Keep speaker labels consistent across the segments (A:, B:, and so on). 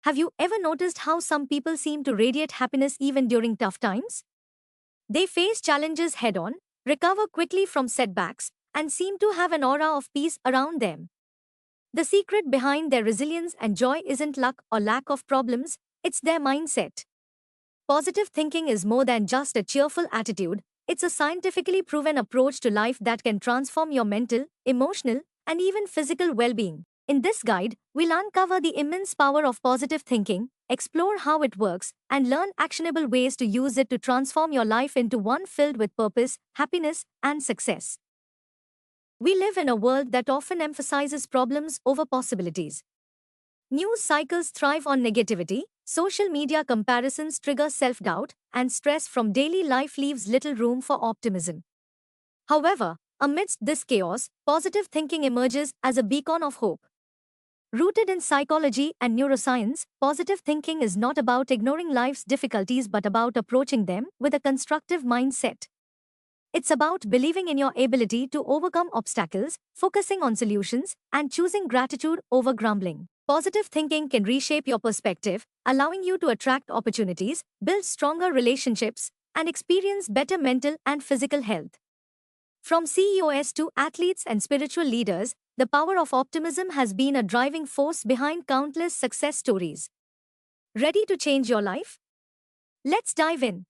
A: Have you ever noticed how some people seem to radiate happiness even during tough times? They face challenges head on, recover quickly from setbacks, and seem to have an aura of peace around them. The secret behind their resilience and joy isn't luck or lack of problems, it's their mindset. Positive thinking is more than just a cheerful attitude, it's a scientifically proven approach to life that can transform your mental, emotional, and even physical well being. In this guide, we'll uncover the immense power of positive thinking, explore how it works, and learn actionable ways to use it to transform your life into one filled with purpose, happiness, and success. We live in a world that often emphasizes problems over possibilities. News cycles thrive on negativity, social media comparisons trigger self doubt, and stress from daily life leaves little room for optimism. However, amidst this chaos, positive thinking emerges as a beacon of hope. Rooted in psychology and neuroscience, positive thinking is not about ignoring life's difficulties but about approaching them with a constructive mindset. It's about believing in your ability to overcome obstacles, focusing on solutions, and choosing gratitude over grumbling. Positive thinking can reshape your perspective, allowing you to attract opportunities, build stronger relationships, and experience better mental and physical health. From CEOs to athletes and spiritual leaders, the power of optimism has been a driving force behind countless success stories. Ready to change your life? Let's dive in.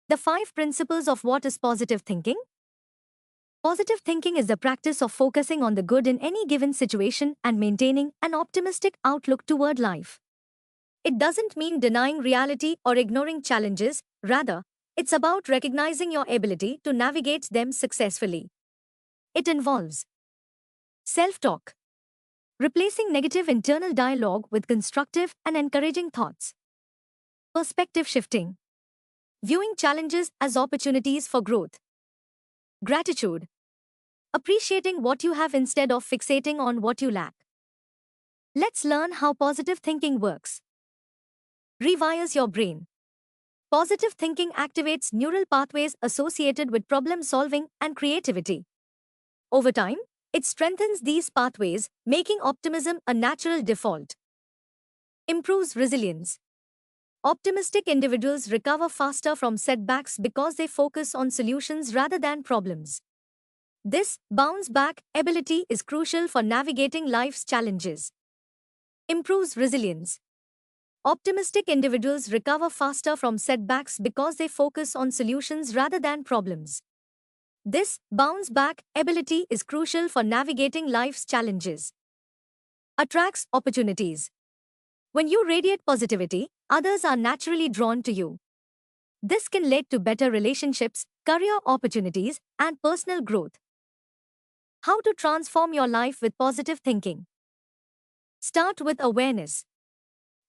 A: The 5 principles of what is positive thinking? Positive thinking is the practice of focusing on the good in any given situation and maintaining an optimistic outlook toward life. It doesn't mean denying reality or ignoring challenges, rather, it's about recognizing your ability to navigate them successfully. It involves self-talk, replacing negative internal dialogue with constructive and encouraging thoughts. Perspective shifting, viewing challenges as opportunities for growth. Gratitude, appreciating what you have instead of fixating on what you lack. Let's learn how positive thinking works. Rewires your brain. Positive thinking activates neural pathways associated with problem solving and creativity. Over time, it strengthens these pathways, making optimism a natural default. Improves resilience. Optimistic individuals recover faster from setbacks because they focus on solutions rather than problems. This bounce back ability is crucial for navigating life's challenges. Improves resilience. Optimistic individuals recover faster from setbacks because they focus on solutions rather than problems. This bounce back ability is crucial for navigating life's challenges. Attracts opportunities. When you radiate positivity, others are naturally drawn to you. This can lead to better relationships, career opportunities, and personal growth. How to transform your life with positive thinking? Start with awareness.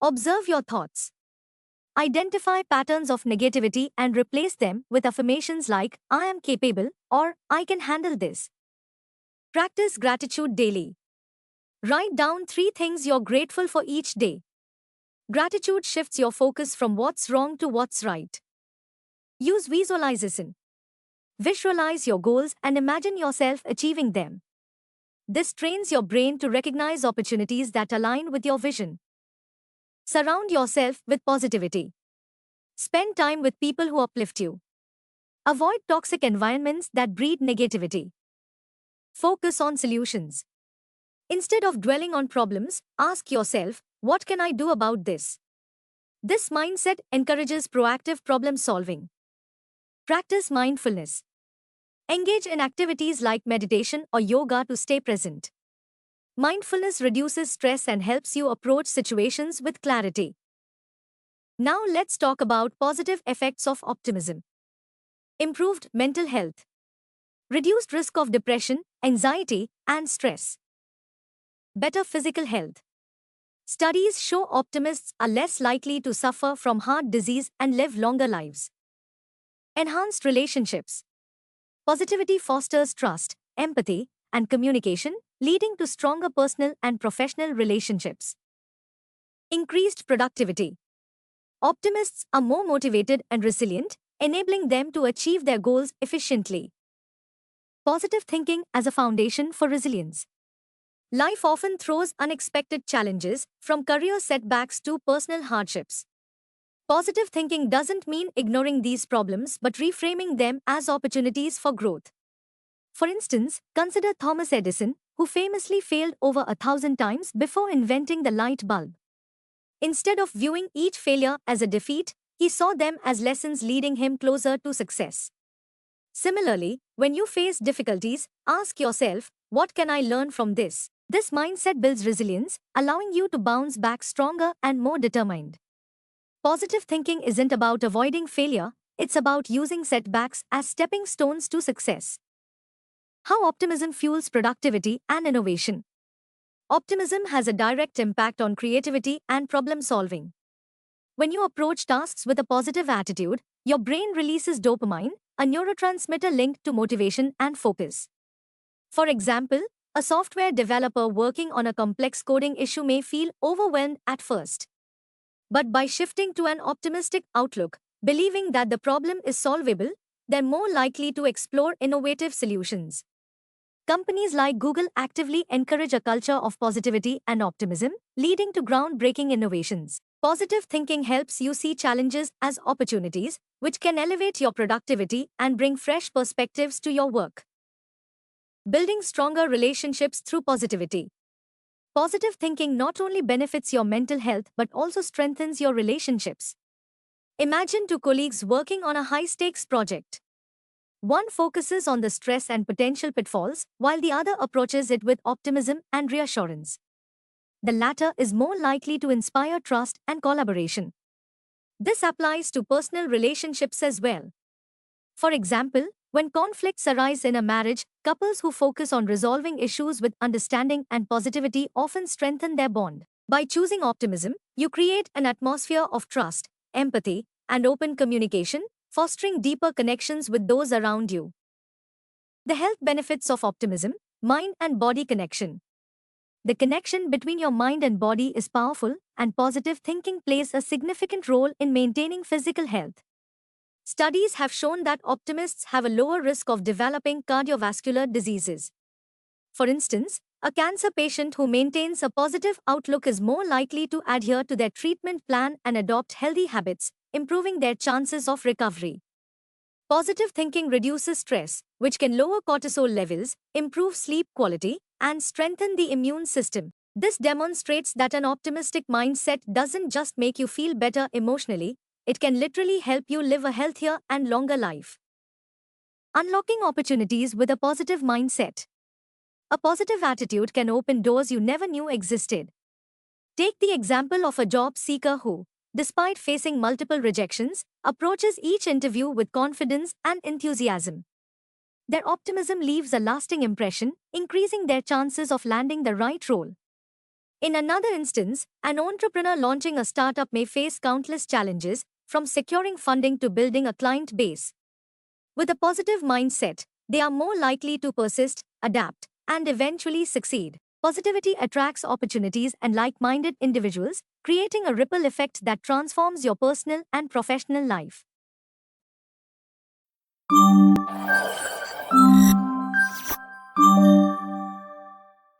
A: Observe your thoughts. Identify patterns of negativity and replace them with affirmations like, I am capable, or I can handle this. Practice gratitude daily. Write down 3 things you're grateful for each day. Gratitude shifts your focus from what's wrong to what's right. Use visualization. Visualize your goals and imagine yourself achieving them. This trains your brain to recognize opportunities that align with your vision. Surround yourself with positivity. Spend time with people who uplift you. Avoid toxic environments that breed negativity. Focus on solutions. Instead of dwelling on problems, ask yourself, what can I do about this? This mindset encourages proactive problem solving. Practice mindfulness. Engage in activities like meditation or yoga to stay present. Mindfulness reduces stress and helps you approach situations with clarity. Now let's talk about positive effects of optimism. Improved mental health. Reduced risk of depression, anxiety, and stress. Better physical health. Studies show optimists are less likely to suffer from heart disease and live longer lives. Enhanced relationships. Positivity fosters trust, empathy, and communication, leading to stronger personal and professional relationships. Increased productivity. Optimists are more motivated and resilient, enabling them to achieve their goals efficiently. Positive thinking as a foundation for resilience. Life often throws unexpected challenges, from career setbacks to personal hardships. Positive thinking doesn't mean ignoring these problems but reframing them as opportunities for growth. For instance, consider Thomas Edison, who famously failed over 1,000 times before inventing the light bulb. Instead of viewing each failure as a defeat, he saw them as lessons leading him closer to success. Similarly, when you face difficulties, ask yourself, what can I learn from this? This mindset builds resilience, allowing you to bounce back stronger and more determined. Positive thinking isn't about avoiding failure, it's about using setbacks as stepping stones to success. How optimism fuels productivity and innovation. Optimism has a direct impact on creativity and problem solving. When you approach tasks with a positive attitude, your brain releases dopamine, a neurotransmitter linked to motivation and focus. For example, a software developer working on a complex coding issue may feel overwhelmed at first. But by shifting to an optimistic outlook, believing that the problem is solvable, they're more likely to explore innovative solutions. Companies like Google actively encourage a culture of positivity and optimism, leading to groundbreaking innovations. Positive thinking helps you see challenges as opportunities, which can elevate your productivity and bring fresh perspectives to your work. Building stronger relationships through positivity. Positive thinking not only benefits your mental health but also strengthens your relationships. Imagine two colleagues working on a high-stakes project. One focuses on the stress and potential pitfalls, while the other approaches it with optimism and reassurance. The latter is more likely to inspire trust and collaboration. This applies to personal relationships as well. For example, when conflicts arise in a marriage, couples who focus on resolving issues with understanding and positivity often strengthen their bond. By choosing optimism, you create an atmosphere of trust, empathy, and open communication, fostering deeper connections with those around you. The health benefits of optimism, mind and body connection. The connection between your mind and body is powerful, and positive thinking plays a significant role in maintaining physical health. Studies have shown that optimists have a lower risk of developing cardiovascular diseases. For instance, a cancer patient who maintains a positive outlook is more likely to adhere to their treatment plan and adopt healthy habits, improving their chances of recovery. Positive thinking reduces stress, which can lower cortisol levels, improve sleep quality, and strengthen the immune system. This demonstrates that an optimistic mindset doesn't just make you feel better emotionally, it can literally help you live a healthier and longer life. Unlocking opportunities with a positive mindset. A positive attitude can open doors you never knew existed. Take the example of a job seeker who, despite facing multiple rejections, approaches each interview with confidence and enthusiasm. Their optimism leaves a lasting impression, increasing their chances of landing the right role. In another instance, an entrepreneur launching a startup may face countless challenges, from securing funding to building a client base. With a positive mindset, they are more likely to persist, adapt, and eventually succeed. Positivity attracts opportunities and like-minded individuals, creating a ripple effect that transforms your personal and professional life.